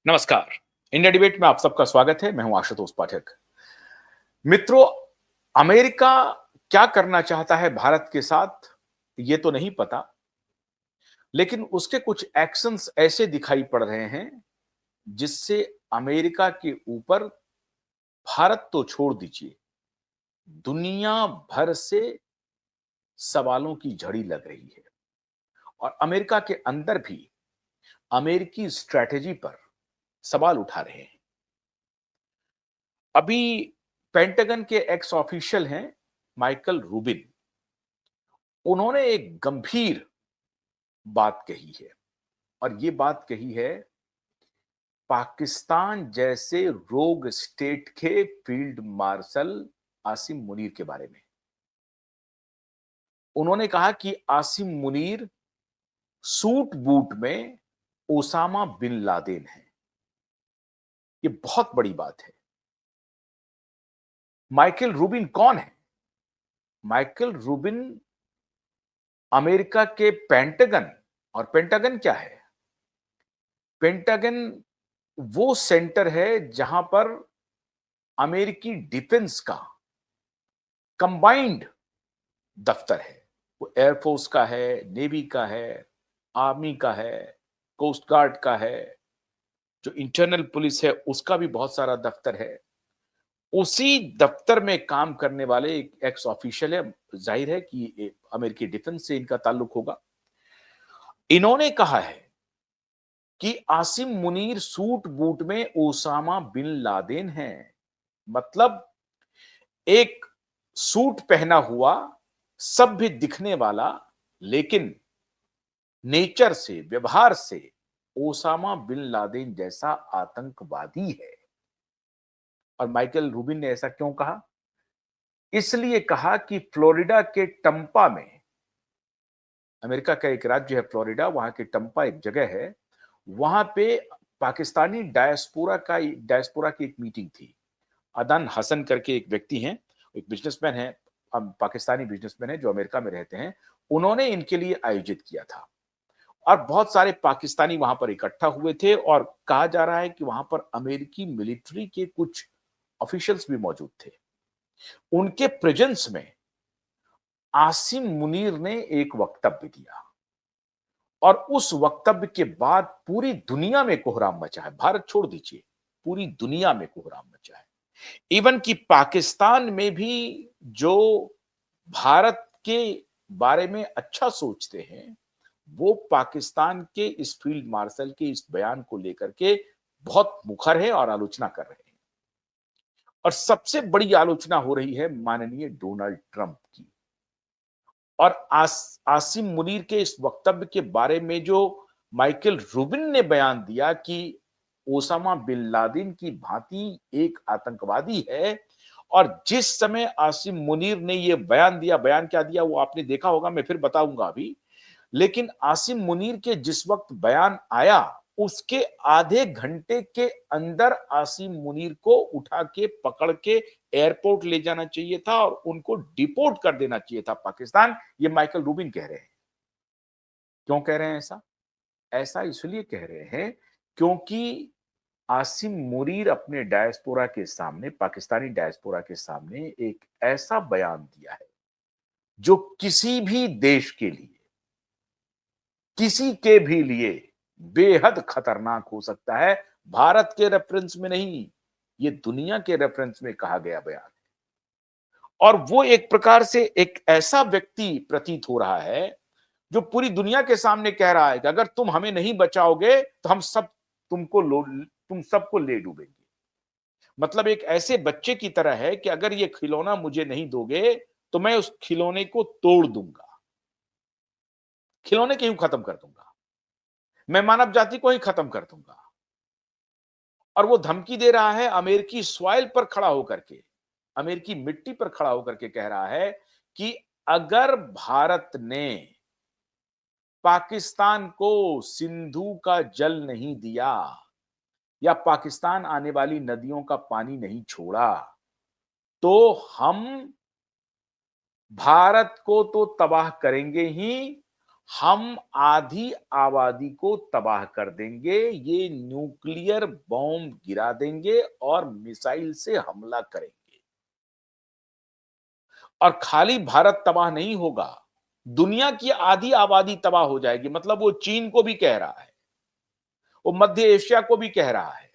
नमस्कार। India debate में आप सबका स्वागत है। मैं हूं आशुतोष पाठक। मित्रों, अमेरिका क्या करना चाहता है भारत के साथ, ये तो नहीं पता, लेकिन उसके कुछ एक्शंस ऐसे दिखाई पड़ रहे हैं जिससे अमेरिका के ऊपर भारत तो छोड़ दीजिए, दुनिया भर से सवालों की झड़ी लग रही है और अमेरिका के अंदर भी अमेरिकी स्ट्रैटेजी पर सवाल उठा रहे हैं। अभी पेंटागन के एक्स ऑफिशियल हैं माइकल रूबिन। उन्होंने एक गंभीर बात कही है और ये बात कही है पाकिस्तान जैसे रोग स्टेट के फील्ड मार्शल आसिम मुनीर के बारे में। उन्होंने कहा कि आसिम मुनीर सूट बूट में ओसामा बिन लादेन है। ये बहुत बड़ी बात है। माइकल रूबिन कौन है? माइकल रूबिन अमेरिका के पेंटागन, और पेंटागन क्या है? पेंटागन वो सेंटर है जहां पर अमेरिकी डिफेंस का कंबाइंड दफ्तर है। वो एयरफोर्स का है, नेवी का है, आर्मी का है, कोस्ट गार्ड का है, जो इंटरनल पुलिस है उसका भी बहुत सारा दफ्तर है। उसी दफ्तर में काम करने वाले एक एक्स ऑफिशियल है। जाहिर है कि अमेरिकी डिफेंस से इनका ताल्लुक होगा। इन्होंने कहा है कि आसिम मुनीर सूट बूट में ओसामा बिन लादेन है। मतलब एक सूट पहना हुआ, सभ्य दिखने वाला, लेकिन नेचर से, व्यवहार से ओसामा बिन लादेन जैसा आतंकवादी है। और माइकल रूबिन ने ऐसा क्यों कहा? इसलिए कहा कि फ्लोरिडा के टंपा में, अमेरिका का एक राज्य है फ्लोरिडा, वहां के टंपा एक जगह है, वहां पे पाकिस्तानी डायस्पोरा की एक मीटिंग थी। अदन हसन करके एक व्यक्ति हैं, एक बिजनेसमैन है, पाकिस्तानी बिजनेसमैन है जो अमेरिका में रहते हैं। उन्होंने इनके लिए आयोजित किया था और बहुत सारे पाकिस्तानी वहां पर इकट्ठा हुए थे और कहा जा रहा है कि वहां पर अमेरिकी मिलिट्री के कुछ ऑफिशियल्स भी मौजूद थे। उनके प्रेजेंस में आसिम मुनीर ने एक वक्तव्य दिया और उस वक्तव्य के बाद पूरी दुनिया में कोहराम मचा है। भारत छोड़ दीजिए, पूरी दुनिया में कोहराम मचा है। इवन कि पाकिस्तान में भी जो भारत के बारे में अच्छा सोचते हैं, वो पाकिस्तान के इस फील्ड मार्शल के इस बयान को लेकर के बहुत मुखर है और आलोचना कर रहे हैं। और सबसे बड़ी आलोचना हो रही है माननीय डोनाल्ड ट्रंप की। और आसिम मुनीर के इस वक्तव्य के बारे में जो माइकल रूबिन ने बयान दिया कि ओसामा बिन लादेन की भांति एक आतंकवादी है, और जिस समय आसिम मुनीर ने यह बयान दिया, बयान क्या दिया वो आपने देखा होगा, मैं फिर बताऊंगा अभी। लेकिन आसिम मुनीर के जिस वक्त बयान आया, उसके आधे घंटे के अंदर आसिम मुनीर को उठा के पकड़ के एयरपोर्ट ले जाना चाहिए था और उनको डिपोर्ट कर देना चाहिए था पाकिस्तान। ये माइकल रूबिन कह रहे हैं। क्यों कह रहे हैं ऐसा? ऐसा इसलिए कह रहे हैं क्योंकि आसिम मुनीर अपने डायस्पोरा के सामने, पाकिस्तानी डायस्पोरा के सामने एक ऐसा बयान दिया है जो किसी भी देश के लिए, किसी के भी लिए बेहद खतरनाक हो सकता है। भारत के रेफरेंस में नहीं, ये दुनिया के रेफरेंस में कहा गया बयान है। और वो एक प्रकार से एक ऐसा व्यक्ति प्रतीत हो रहा है जो पूरी दुनिया के सामने कह रहा है कि अगर तुम हमें नहीं बचाओगे तो हम सब तुम सबको ले डूबेंगे। मतलब एक ऐसे बच्चे की तरह है कि अगर ये खिलौना मुझे नहीं दोगे तो मैं उस खिलौने को तोड़ दूंगा, खिलौने को यूं खत्म कर दूंगा, मैं मानव जाति को ही खत्म कर दूंगा। और वो धमकी दे रहा है अमेरिकी सॉइल पर खड़ा होकर के, अमेरिकी मिट्टी पर खड़ा होकर के कह रहा है कि अगर भारत ने पाकिस्तान को सिंधु का जल नहीं दिया या पाकिस्तान आने वाली नदियों का पानी नहीं छोड़ा, तो हम भारत को तो तबाह करेंगे ही, हम आधी आबादी को तबाह कर देंगे, ये न्यूक्लियर बॉम्ब गिरा देंगे और मिसाइल से हमला करेंगे। और खाली भारत तबाह नहीं होगा, दुनिया की आधी आबादी तबाह हो जाएगी। मतलब वो चीन को भी कह रहा है, वो मध्य एशिया को भी कह रहा है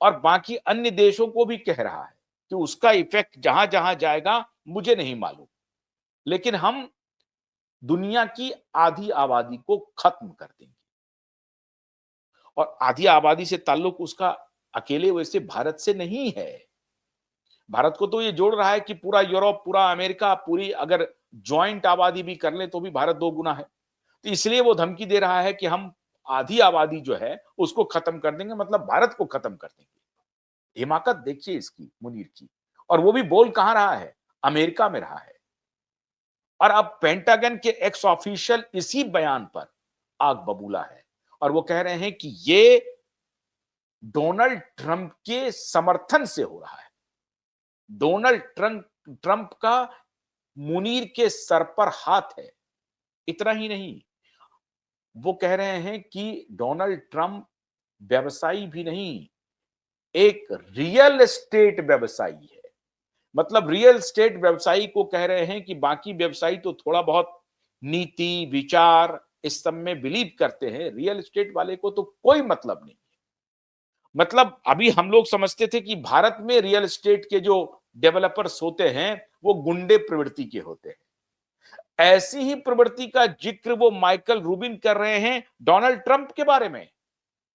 और बाकी अन्य देशों को भी कह रहा है कि उसका इफेक्ट जहां-जहां जाएगा मुझे नहीं मालूम। लेकिन हम दुनिया की आधी आबादी को खत्म कर देंगे। और आधी आबादी से ताल्लुक उसका अकेले वैसे भारत से नहीं है। भारत को तो ये जोड़ रहा है कि पूरा यूरोप, पूरा अमेरिका, पूरी अगर जॉइंट आबादी भी कर ले तो भी भारत 2 गुना है। तो इसलिए वो धमकी दे रहा है कि हम आधी आबादी जो है उसको खत्म कर देंगे, मतलब भारत को खत्म कर देंगे। हिमाकत देखिए इसकी, मुनीर की। और वो भी बोल कहां रहा है? अमेरिका में रहा है। और अब पेंटागन के एक्स ऑफिशियल इसी बयान पर आग बबूला है और वो कह रहे हैं कि ये डोनाल्ड ट्रंप के समर्थन से हो रहा है। डोनाल्ड ट्रंप ट्रंप का मुनीर के सर पर हाथ है। इतना ही नहीं, वो कह रहे हैं कि डोनाल्ड ट्रंप व्यवसायी भी नहीं, एक रियल एस्टेट व्यवसायी है। मतलब रियल एस्टेट व्यवसायी को कह रहे हैं कि बाकी व्यवसायी तो थोड़ा बहुत नीति, विचार इस सब में बिलीव करते हैं, रियल एस्टेट वाले को तो कोई मतलब नहीं। मतलब अभी हम लोग समझते थे कि भारत में रियल एस्टेट के जो डेवलपर्स होते हैं, वो गुंडे प्रवृत्ति के होते हैं। ऐसी ही प्रवृत्ति का जिक्र वो माइकल रूबिन कर रहे हैं डोनाल्ड ट्रंप के बारे में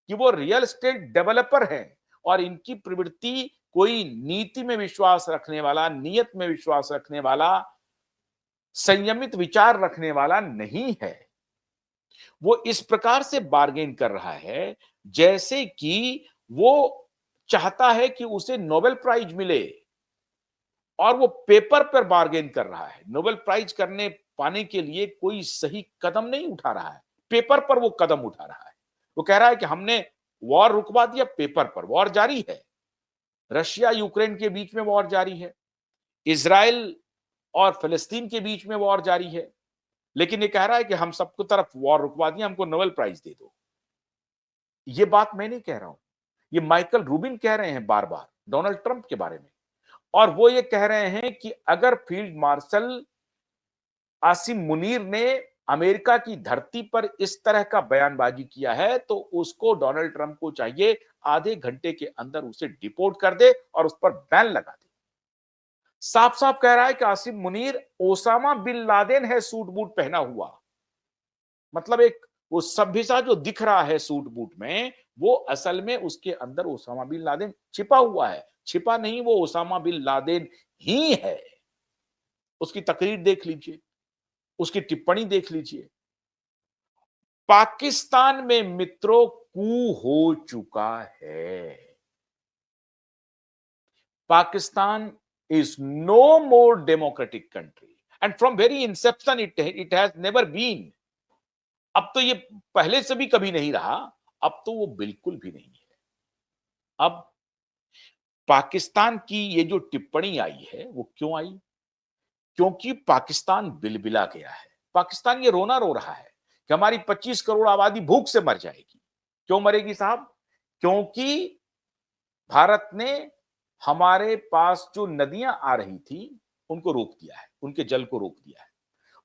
कि वो रियल एस्टेट डेवलपर हैं और इनकी प्रवृत्ति कोई नीति में विश्वास रखने वाला, नियत में विश्वास रखने वाला, संयमित विचार रखने वाला नहीं है। वो इस प्रकार से बार्गेन कर रहा है जैसे कि वो चाहता है कि उसे नोबेल प्राइज मिले और वो पेपर पर बार्गेन कर रहा है। नोबेल प्राइज करने पाने के लिए कोई सही कदम नहीं उठा रहा है, पेपर पर वो कदम उठा रहा है। वो कह रहा है कि हमने वॉर रुकवा दिया, पेपर पर वॉर जारी है। रशिया यूक्रेन के बीच में वॉर जारी है, इजराइल और फिलिस्तीन के बीच में वॉर जारी है। लेकिन ये कह रहा है कि हम सबको तरफ वॉर रुकवा दिया, हमको नोबेल प्राइज दे दो। ये बात मैं नहीं कह रहा हूं, ये माइकल रूबिन कह रहे हैं बार बार डोनाल्ड ट्रंप के बारे में। और वो ये कह रहे हैं कि अगर फील्ड मार्शल आसिम मुनीर ने अमेरिका की धरती पर इस तरह का बयानबाजी किया है तो उसको डोनाल्ड ट्रंप को चाहिए आधे घंटे के अंदर उसे डिपोर्ट कर दे और उस पर बैन लगा दे। साफ साफ कह रहा है कि Asim Munir Osama bin Laden है सूट बूट पहना हुआ। मतलब एक वो सभ्य सा जो दिख रहा है सूट बूट में, वो असल में उसके अंदर ओसामा बिन लादेन छिपा हुआ है। छिपा नहीं, वो ओसामा बिन लादेन ही है। उसकी तकरीर देख लीजिए, उसकी टिप्पणी देख लीजिए। पाकिस्तान में मित्रों कू हो चुका है। Pakistan is no more democratic country and from very inception it has never been. अब तो ये पहले से भी कभी नहीं रहा, अब तो वो बिल्कुल भी नहीं है। अब पाकिस्तान की ये जो टिप्पणी आई है वो क्यों आई? क्योंकि पाकिस्तान बिलबिला गया है। पाकिस्तान ये रोना रो रहा है कि हमारी 25 करोड़ आबादी भूख से मर जाएगी। क्यों मरेगी साहब? क्योंकि भारत ने हमारे पास जो नदियां आ रही थी उनको रोक दिया है, उनके जल को रोक दिया है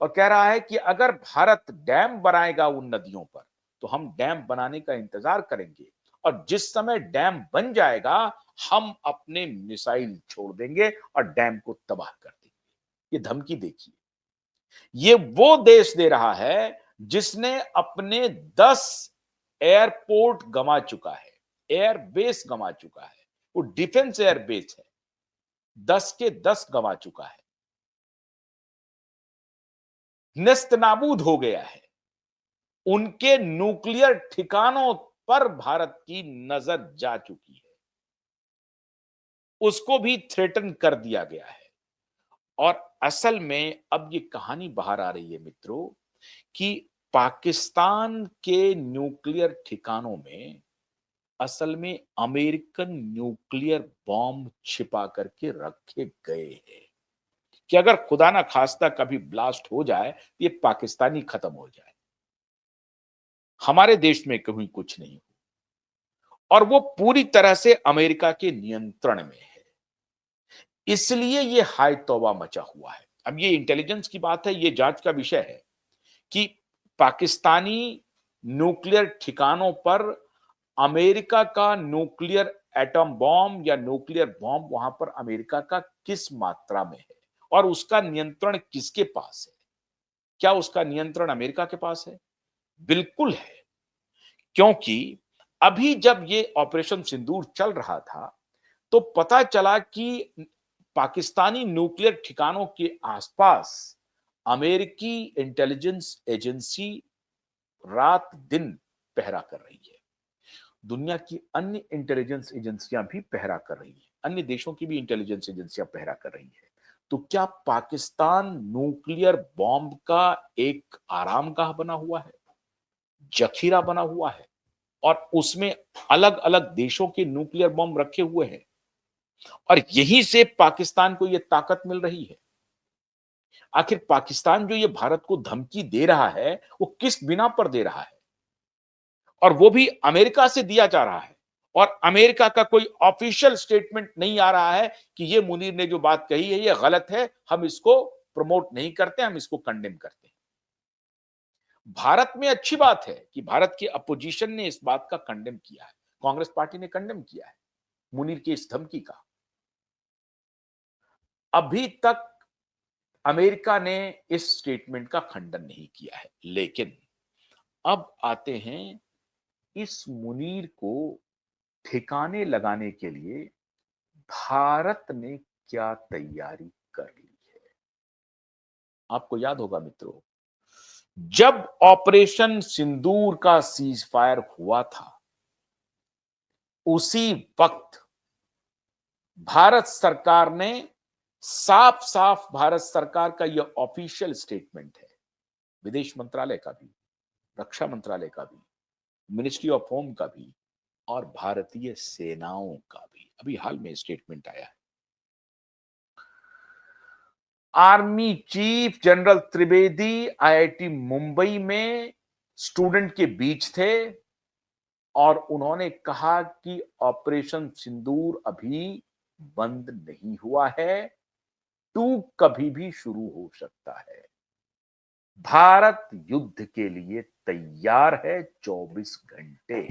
और कह रहा है कि अगर भारत डैम बनाएगा उन नदियों पर तो हम डैम बनाने का इंतजार करेंगे और जिस समय डैम बन जाएगा हम अपने मिसाइल छोड़ देंगे और डैम को तबाह कर देंगे। ये धमकी देखिए, ये वो देश दे रहा है जिसने अपने 10 एयरपोर्ट गंवा चुका है, एयर बेस गंवा चुका है। वो डिफेंस एयर बेस है, 10 के 10 गंवा चुका है, नेस्त नाबूद हो गया है। उनके न्यूक्लियर ठिकानों पर भारत की नजर जा चुकी है, उसको भी थ्रेटन कर दिया गया है। और असल में अब ये कहानी बाहर आ रही है मित्रों कि पाकिस्तान के न्यूक्लियर ठिकानों में असल में अमेरिकन न्यूक्लियर बॉम्ब छिपा करके रखे गए हैं। कि अगर खुदा ना खास्ता कभी ब्लास्ट हो जाए, तो ये पाकिस्तानी खत्म हो जाए। हमारे देश में कहीं कुछ नहीं और वो पूरी तरह से अमेरिका के नियंत्रण में है। इसलिए ये हाय तौबा मचा हुआ है। अब ये इंटेलिजेंस की बात है, ये जांच का विषय है कि पाकिस्तानी न्यूक्लियर ठिकानों पर अमेरिका का न्यूक्लियर एटम बॉम्ब या न्यूक्लियर बॉम्ब वहां पर अमेरिका का किस मात्रा में है और उसका नियंत्रण किसके पास है? क्या उसका नियंत्रण अमेरिका के पास है? बिल्कुल है, क्योंकि अभी जब ये ऑपरेशन सिंदूर चल रहा था, तो पता चला कि पाकिस्तानी न्यूक्लियर ठिकानों के आसपास अमेरिकी इंटेलिजेंस एजेंसी रात दिन पहरा कर रही है। दुनिया की अन्य इंटेलिजेंस एजेंसियां भी पहरा कर रही हैं, अन्य देशों की भी इंटेलिजेंस एजेंसियां पहरा कर रही है। तो क्या पाकिस्तान न्यूक्लियर बॉम्ब का एक आरामगाह बना हुआ है, जखीरा बना हुआ है और उसमें अलग अलग देशों के न्यूक्लियर बॉम्ब रखे हुए हैं और यहीं से पाकिस्तान को यह ताकत मिल रही है? आखिर पाकिस्तान जो ये भारत को धमकी दे रहा है, वो किस बिना पर दे रहा है? और वो भी अमेरिका से दिया जा रहा है और अमेरिका का कोई ऑफिशियल स्टेटमेंट नहीं आ रहा है कि ये मुनीर ने जो बात कही है ये गलत है, हम इसको प्रमोट नहीं करते, हम इसको कंडेम करते हैं। भारत में अच्छी बात है कि भारत की अपोजिशन ने इस बात का कंडेम किया है, कांग्रेस पार्टी ने कंडेम किया है मुनीर की इस धमकी का। अभी तक अमेरिका ने इस स्टेटमेंट का खंडन नहीं किया है, लेकिन अब आते हैं इस मुनीर को ठिकाने लगाने के लिए भारत ने क्या तैयारी कर ली है? आपको याद होगा मित्रों, जब ऑपरेशन सिंदूर का सीज फायर हुआ था, उसी वक्त भारत सरकार ने साफ साफ भारत सरकार का यह ऑफिशियल स्टेटमेंट है, विदेश मंत्रालय का भी, रक्षा मंत्रालय का भी, मिनिस्ट्री ऑफ होम का भी और भारतीय सेनाओं का भी अभी हाल में स्टेटमेंट आया है। Army chief general Trivedi IIT Mumbai में स्टूडेंट के बीच थे और उन्होंने कहा कि ऑपरेशन सिंदूर अभी बंद नहीं हुआ है, कभी भी शुरू हो सकता है। भारत युद्ध के लिए तैयार है 24 घंटे।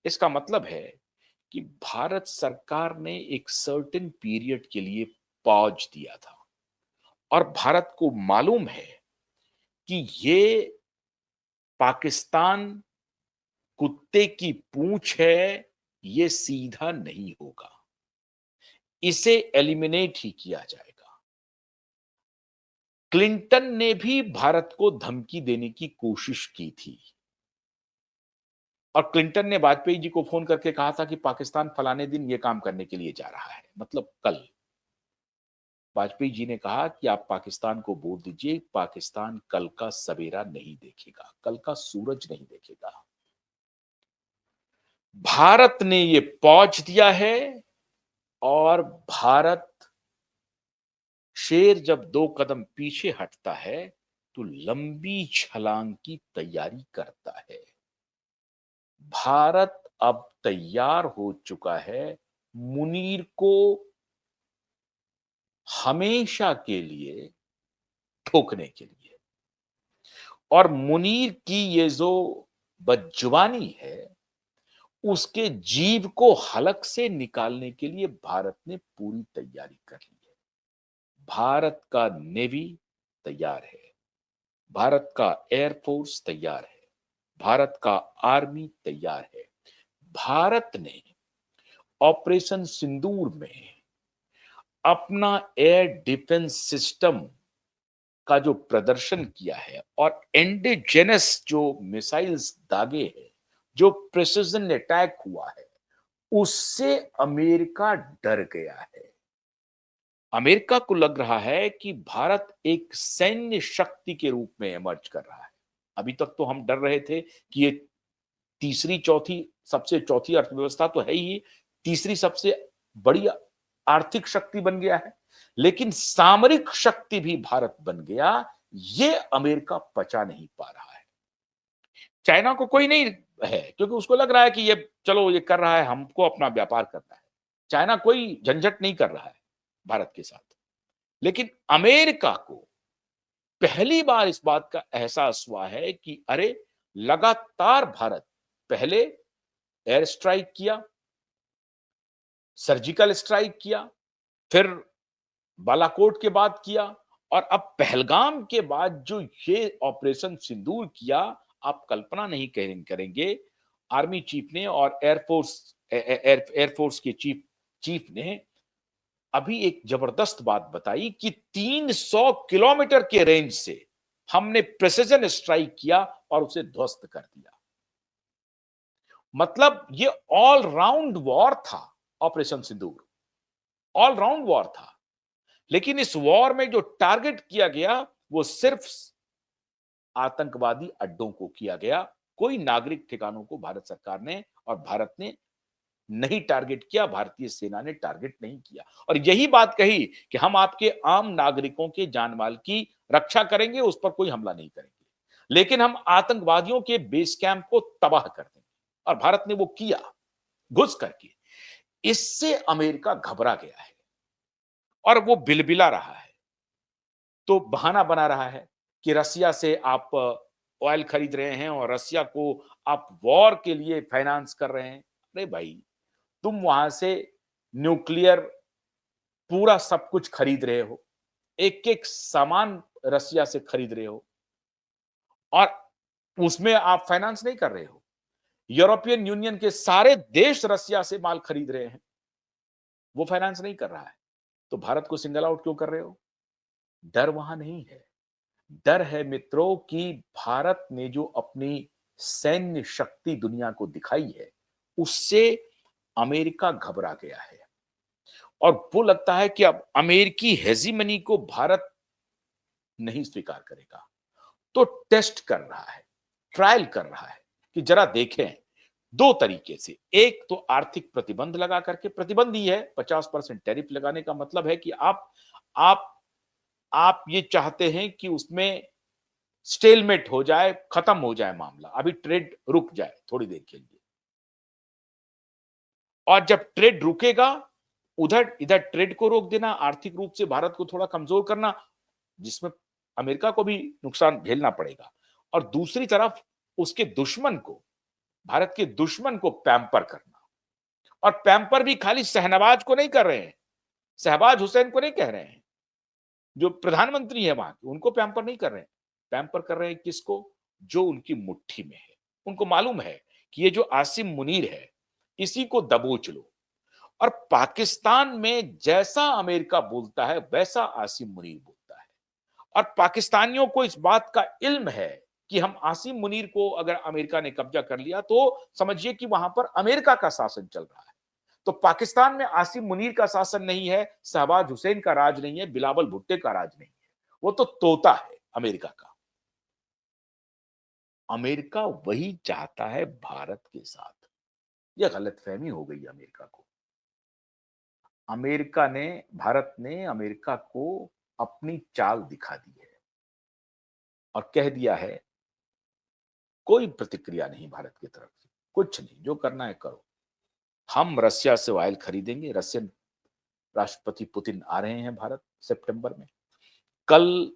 इसका मतलब है कि भारत सरकार ने एक सर्टेन पीरियड के लिए पॉज दिया था और भारत को मालूम है कि ये पाकिस्तान कुत्ते की पूंछ है, ये सीधा नहीं होगा, इसे एलिमिनेट ही किया जाएगा। क्लिंटन ने भी भारत को धमकी देने की कोशिश की थी और क्लिंटन ने वाजपेयी जी को फोन करके कहा था कि पाकिस्तान फलाने दिन ये काम करने के लिए जा रहा है, मतलब कल। वाजपेयी जी ने कहा कि आप पाकिस्तान को बोल दीजिए, पाकिस्तान कल का सवेरा नहीं देखेगा, कल का सूरज नहीं देखेगा। भारत ने ये पहुंच दिया है और भारत, शेर जब 2 कदम पीछे हटता है तो लंबी छलांग की तैयारी करता है। भारत अब तैयार हो चुका है मुनीर को हमेशा के लिए ठोकने के लिए और मुनीर की ये जो बदजुबानी है, उसके जीभ को हलक से निकालने के लिए भारत ने पूरी तैयारी कर ली है। भारत का नेवी तैयार है, भारत का एयरफोर्स तैयार है, भारत का आर्मी तैयार है। भारत ने ऑपरेशन सिंदूर में अपना एयर डिफेंस सिस्टम का जो प्रदर्शन किया है और एंडोजेनस जो मिसाइल्स दागे हैं, जो प्रिसिजन अटैक हुआ है, उससे अमेरिका डर गया है। अमेरिका को लग रहा है कि भारत एक सैन्य शक्ति के रूप में इमर्ज कर रहा है। अभी तक तो हम डर रहे थे कि ये तीसरी चौथी सबसे चौथी अर्थव्यवस्था तो है ही, तीसरी सबसे बड़ी आर्थिक शक्ति बन गया है। लेकिन सामरिक शक्ति भी भारत बन गया, ये अमेरिका पचा नहीं पा रहा है। चाइना को कोई नहीं है, क्योंकि उसको लग रहा है कि ये चलो ये कर रहा है, हमको अपना व्यापार करना है। चाइना कोई झंझट नहीं कर रहा है भारत के साथ। लेकिन अमेरिका को पहली बार इस बात का एहसास हुआ है कि अरे, लगातार भारत पहले एयर स्ट्राइक किया, सर्जिकल स्ट्राइक किया, फिर बालाकोट के बाद किया, और अब पहलगाम के बाद जो ये ऑपरेशन सिंदूर किया, आप कल्पना नहीं करेंगे। आर्मी चीफ ने और एयरफोर्स के चीफ चीफ ने अभी एक जबरदस्त बात बताई कि 300 किलोमीटर के रेंज से हमने प्रिसिजन स्ट्राइक किया और उसे ध्वस्त कर दिया। मतलब ये ऑल राउंड वॉर था, ऑपरेशन सिंदूर ऑल राउंड वॉर था। लेकिन इस वॉर में जो टारगेट किया गया वो सिर्फ आतंकवादी अड्डों को किया गया। कोई नागरिक ठिकानों को भारत सरकार ने और भारत ने नहीं टारगेट किया, भारतीय सेना ने टारगेट नहीं किया। और यही बात कही कि हम आपके आम नागरिकों के जानमाल की रक्षा करेंगे, उस पर कोई हमला नहीं करेंगे, लेकिन हम आतंकवादियों के बेस कैंप को तबाह कर देंगे। और भारत ने वो किया, घुस करके। इससे अमेरिका घबरा गया है और वो बिलबिला रहा है। तो बहाना बना रहा है कि रसिया से आप ऑयल खरीद रहे हैं और रसिया को आप वॉर के लिए फाइनेंस कर रहे हैं। अरे भाई, तुम वहां से न्यूक्लियर पूरा सब कुछ खरीद रहे हो, एक एक सामान रसिया से खरीद रहे हो, और उसमें आप फाइनेंस नहीं कर रहे हो। यूरोपियन यूनियन के सारे देश रसिया से माल खरीद रहे हैं, वो फाइनेंस नहीं कर रहा है, तो भारत को सिंगल आउट क्यों कर रहे हो? डर वहां नहीं है। डर है मित्रों कि भारत ने जो अपनी सैन्य शक्ति दुनिया को दिखाई है, उससे अमेरिका घबरा गया है। और वो लगता है कि अब अमेरिकी हेजीमनी को भारत नहीं स्वीकार करेगा, तो टेस्ट कर रहा है, ट्रायल कर रहा है कि जरा देखें। दो तरीके से, एक तो आर्थिक प्रतिबंध लगा करके, प्रतिबंध ही है, 50% टैरिफ लगाने का मतलब है कि आप आप ये चाहते हैं कि उसमें स्टेलमेट हो जाए, खत्म हो जाए मामला, अभी ट्रेड रुक जाए थोड़ी देर के लिए। और जब ट्रेड रुकेगा, उधर इधर ट्रेड को रोक देना, आर्थिक रूप से भारत को थोड़ा कमजोर करना, जिसमें अमेरिका को भी नुकसान झेलना पड़ेगा। और दूसरी तरफ उसके दुश्मन को, भारत के दुश्मन को पैम्पर करना। और पैम्पर भी खाली शहनवाज को नहीं कर रहे हैं, शहबाज हुसैन को नहीं कह रहे हैं, जो प्रधानमंत्री है वहां के, उनको पैम्पर नहीं कर रहे हैं। पैम्पर कर रहे हैं किसको? जो उनकी मुट्ठी में है। उनको मालूम है कि ये जो आसिम मुनीर है, इसी को दबोच लो। और पाकिस्तान में जैसा अमेरिका बोलता है, वैसा आसिम मुनीर बोलता है। और पाकिस्तानियों को इस बात का इल्म है कि हम आसिम मुनीर को अगर अमेरिका ने कब्जा कर लिया तो समझिए कि वहां पर अमेरिका का शासन चल रहा है। तो पाकिस्तान में आसिम मुनीर का शासन नहीं है, शहबाज हुसैन का राज नहीं है, बिलावल भुट्टे का राज नहीं है, वो तो तोता है अमेरिका का। अमेरिका वही चाहता है भारत के साथ। यह गलतफहमी हो गई अमेरिका को। भारत ने अमेरिका को अपनी चाल दिखा दी है और कह दिया है कोई प्रतिक्रिया नहीं भारत की तरफ से, कुछ नहीं, जो करना है करो। हम रसिया से ऑयल खरीदेंगे। रशियन राष्ट्रपति पुतिन आ रहे हैं भारत सितंबर में। कल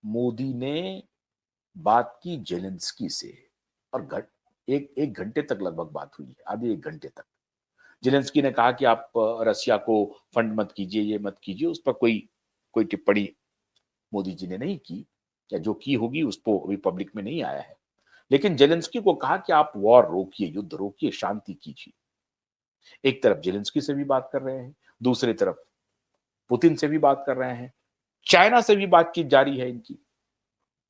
मोदी ने बात की जेलेंस्की से, और एक घंटे तक लगभग बात हुई है, आधे एक घंटे तक। जेलेंस्की ने कहा कि आप रसिया को फंड मत कीजिए, ये मत कीजिए। उस पर कोई कोई टिप्पणी मोदी जी ने नहीं की, या जो की होगी उस पर अभी पब्लिक में नहीं आया है। लेकिन जेलेंस्की को कहा कि आप वॉर रोकिए, युद्ध रोकिए, शांति कीजिए। एक तरफ जेलेंस्की से भी बात कर रहे हैं, दूसरी तरफ पुतिन से भी बात कर रहे हैं, चाइना से भी बातचीत जारी है इनकी।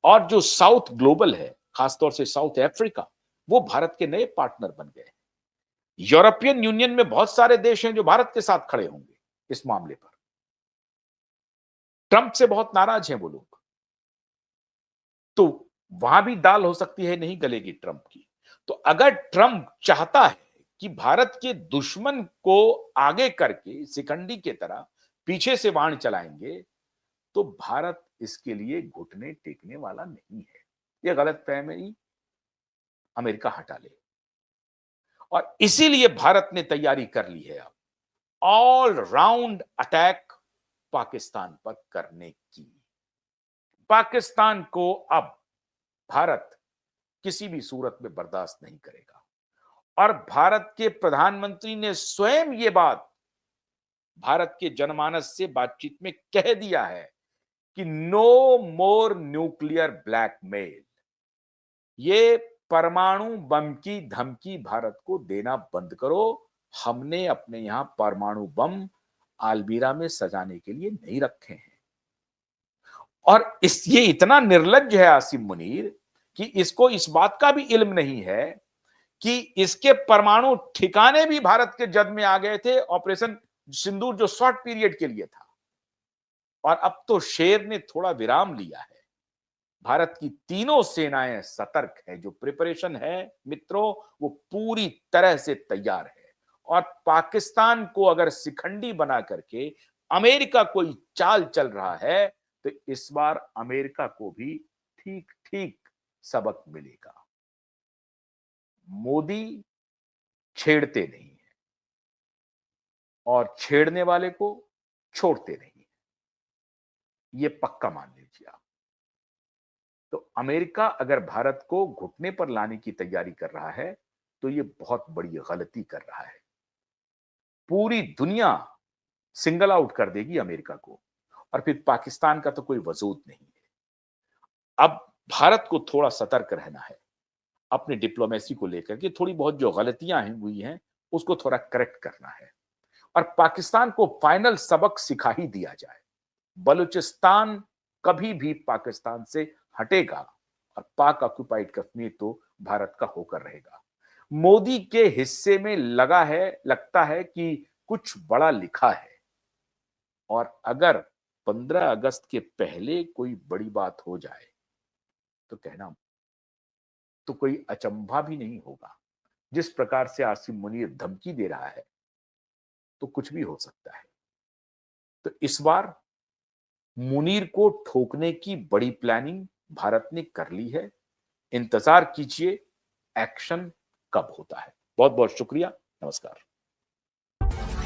और जो साउथ ग्लोबल है, खासतौर से साउथ अफ्रीका, वो भारत के नए पार्टनर बन गए। यूरोपियन यूनियन में बहुत सारे देश हैं जो भारत के साथ खड़े होंगे इस मामले पर। ट्रंप से बहुत नाराज हैं वो लोग, तो वहां भी दाल हो सकती है नहीं गलेगी ट्रंप की। तो अगर ट्रंप चाहता है कि भारत के दुश्मन को आगे करके शिखंडी की तरह पीछे से बाण चलाएंगे तो भारत इसके लिए घुटने टेकने वाला नहीं है। यह गलतफहमी अमेरिका हटा ले और इसीलिए भारत ने तैयारी कर ली है अब ऑल राउंड अटैक पाकिस्तान पर करने की। पाकिस्तान को अब भारत किसी भी सूरत में बर्दाश्त नहीं करेगा और भारत के प्रधानमंत्री ने स्वयं ये बात भारत के जनमानस से बातचीत में कह दिया है कि नो मोर न्यूक्लियर ब्लैकमेल। ये परमाणु बम की धमकी भारत को देना बंद करो। हमने अपने यहां परमाणु बम आलबीरा में सजाने के लिए नहीं रखे हैं। और ये इतना निर्लज्ज है आसिम मुनीर कि इसको इस बात का भी इल्म नहीं है कि इसके परमाणु ठिकाने भी भारत के जद में आ गए थे ऑपरेशन सिंदूर जो शॉर्ट पीरियड के लिए था। और अब तो शेर ने थोड़ा विराम लिया है। भारत की तीनों सेनाएं सतर्क है। जो प्रिपरेशन है मित्रों वो पूरी तरह से तैयार है और पाकिस्तान को अगर शिखंडी बना करके अमेरिका कोई चाल चल रहा है तो इस बार अमेरिका को भी ठीक ठीक सबक मिलेगा। मोदी छेड़ते नहीं है और छेड़ने वाले को छोड़ते नहीं है, ये पक्का मान लीजिए आप। तो अमेरिका अगर भारत को घुटने पर लाने की तैयारी कर रहा है तो ये बहुत बड़ी गलती कर रहा है। पूरी दुनिया सिंगल आउट कर देगी अमेरिका को और फिर पाकिस्तान का तो कोई वजूद नहीं है। अब भारत को थोड़ा सतर्क रहना है अपनी डिप्लोमेसी को लेकर के। थोड़ी बहुत जो गलतियां हुई हैं उसको थोड़ा करेक्ट करना है और पाकिस्तान को फाइनल सबक सिखा ही दिया जाए। बलूचिस्तान कभी भी पाकिस्तान से हटेगा और पाक ऑक्युपाइड कश्मीर तो भारत का होकर रहेगा। मोदी के हिस्से में लगता है कि कुछ बड़ा लिखा है और अगर 15 अगस्त के पहले कोई बड़ी बात हो जाए तो कहना तो कोई अचंभा भी नहीं होगा। जिस प्रकार से आसिम मुनीर धमकी दे रहा है तो कुछ भी हो सकता है। तो इस बार मुनीर को ठोकने की बड़ी प्लानिंग भारत ने कर ली है। इंतजार कीजिए एक्शन कब होता है। बहुत बहुत शुक्रिया। नमस्कार।